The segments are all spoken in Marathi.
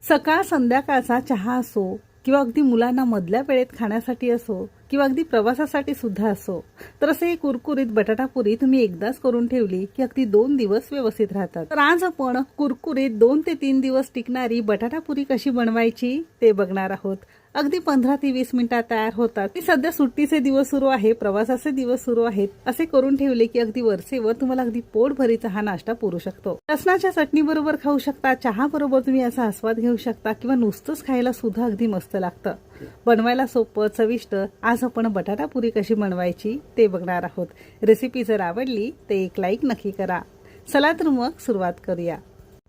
सकाळ संध्याकाळचा चहा असो किंवा अगदी मुलांना मधल्या वेळेत खाण्यासाठी असो किंवा अगदी प्रवासासाठी सुद्धा असो, तर असे कुरकुरीत बटाटापुरी तुम्ही एकदाच करून ठेवली की अगदी 2 दिवस व्यवस्थित राहतात। तर आज आपण कुरकुरीत 2 ते 3 दिवस टिकणारी बटाटापुरी कशी बनवायची ते बघणार आहोत। अगदी 15 ते 20 मिनिटात तयार होतात। सध्या सुट्टीचे दिवस सुरू आहे, प्रवासाचे दिवस सुरू आहेत, असे करून ठेवले की अगदी वरचेवर तुम्हाला अगदी पोटभरीचा हा नाश्ता पुरू शकतो। लसणाच्या चटणी बरोबर खाऊ शकता, चहा बरोबर तुम्ही याचा आस्वाद घेऊ शकता किंवा नुसतंच खायला सुद्धा अगदी मस्त लागतं। बनवायला सोपं, चविष्ट। आज आपण बटाटापुरी कशी बनवायची ते बघणार आहोत। रेसिपी जर आवडली तर एक लाईक नक्की करा। चला तर मग सुरुवात करूया।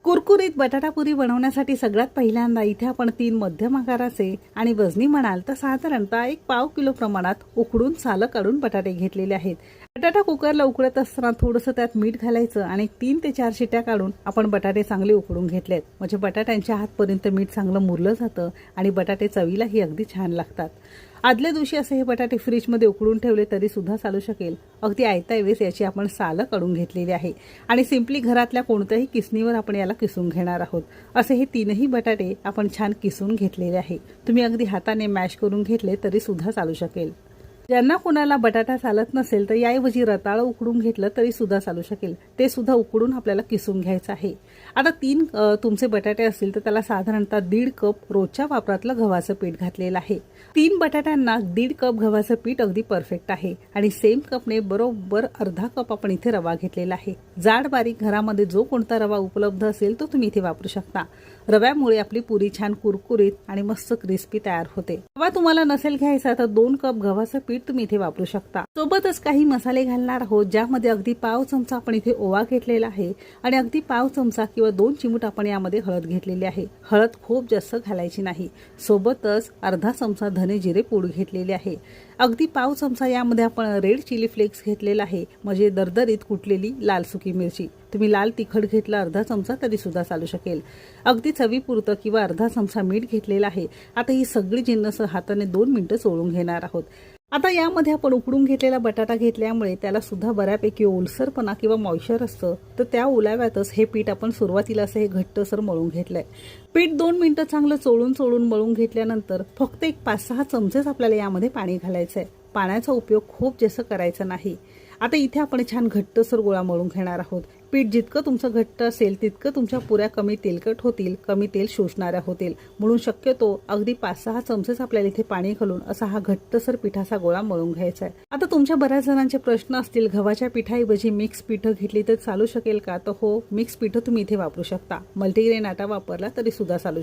कुरकुरीत बटाटापुरी बनवण्यासाठी सगळ्यात पहिल्यांदा इथे आपण 3 मध्यम आकाराचे आणि वजनी म्हणाल तर साधारणतः 1 पाव किलो प्रमाणात उकडून सालं काढून बटाटे घेतलेले आहेत। बटाटा कुकरला उकळत असताना थोडंसं त्यात मीठ घालायचं आणि 3 ते 4 शिट्या काढून आपण बटाटे चांगले उकडून घेतलेत। म्हणजे बटाट्यांच्या हातपर्यंत मीठ चांगलं मुरलं जातं आणि बटाटे चवीलाही अगदी छान लागतात। आदल्या दिवशी असे हे बटाटे फ्रीजमध्ये उकडून ठेवले तरी सुद्धा चालू शकेल। अगदी आयत्या वेळेस याची आपण सालं काढून घेतलेली आहे आणि सिंपली घरातल्या कोणत्याही किसणीवर आपण याला किसून घेणार आहोत। असे हे 3ही बटाटे आपण छान किसून घेतलेले आहे। तुम्ही अगदी हाताने मॅश करून घेतले तरी सुद्धा चालू शकेल। ज्यांना कोणाला बटाटा चालत नसेल तर याऐवजी रताळं उकडून घेतलं तरी सुद्धा चालू शकेल। ते सुद्धा उकडून आपल्याला किसून घ्यायचं आहे। आता 3 तुमचे बटाटे असतील तर त्याला साधारणतः 1.5 कप रोजच्या वापरातलं गव्हाचं पीठ घातलेलं आहे। 3 बटाट्यांना 1.5 कप गव्हाचं पीठ अगदी परफेक्ट आहे आणि सेम कपने बरोबर अर्धा कप आपण इथे रवा घेतलेला आहे। जाड बारीक घरामध्ये जो कोणता रवा उपलब्ध असेल तो तुम्ही इथे वापरू शकता। रव्यामुळे आपली पुरी छान कुरकुरीत आणि मस्त क्रिस्पी तयार होते। रवा तुम्हाला नसेल घ्यायचा तर 2 कप गव्हाचं पीठ तुम्ही इथे वापरू शकता। सोबतच काही मसाले घालणार आहोत, ज्यामध्ये अगदी पाव चमचा आपण इथे ओवा घेतलेला आहे आणि अगदी पाव चमचा किंवा 2 चिमूट आपण यामध्ये हळद घेतलेली आहे। हळद खूप जास्त घालायची नाही। सोबतच अर्धा चमचा धने जिरे पूड घेतलेली आहे। अगदी पाव चमचा यामध्ये आपण रेड चिली फ्लेक्स घेतलेला आहे, म्हणजे दरदरीत कुटलेली लाल सुकी मिरची। तुम्ही लाल तिखट घेतलं अर्धा चमचा तरी सुद्धा चालू शकेल। अगदी चवीपुरतं किंवा अर्धा चमचा मीठ घेतलेला आहे। आता ही सगळी जिन्नस हाताने 2 मिनिटं चोळून घेणार आहोत। आता यामध्ये आपण उकडून घेतलेला बटाटा घेतल्यामुळे त्याला सुद्धा बऱ्यापैकी ओलसरपणा किंवा मॉइश्चर असतं, तर त्या ओलाव्यातच हे पीठ आपण सुरुवातीला असं हे घट्टसर मळून घेतलंय। पीठ 2 मिनिटं चांगलं चोळून मळून घेतल्यानंतर फक्त एक 5-6 चमचेच आपल्याला यामध्ये पाणी घालायचंय। पाण्याचा उपयोग खूप जास्त करायचा नाही। आता इथे आपण छान घट्टसर गोळा मळून घेणार आहोत। पीठ जितकं तुमचं घट्ट असेल तितकं तुमच्या पुऱ्या कमी तेलकट होतील, कमी तेल शोषणाऱ्या होतील। म्हणून शक्यतो अगदी 5-6 चमचेच आपल्याला इथे पाणी घालून असा हा घट्टसर पिठाचा गोळा मळून घ्यायचा आहे। आता तुमच्या बऱ्याच जणांचे प्रश्न असतील, गव्हाच्या पिठाऐवजी मिक्स पिठं घेतली तर चालू शकेल का? तर हो, मिक्स पिठं तुम्ही इथे वापरू शकता। मल्टीग्रेन आटा वापरला तरी सुद्धा चालू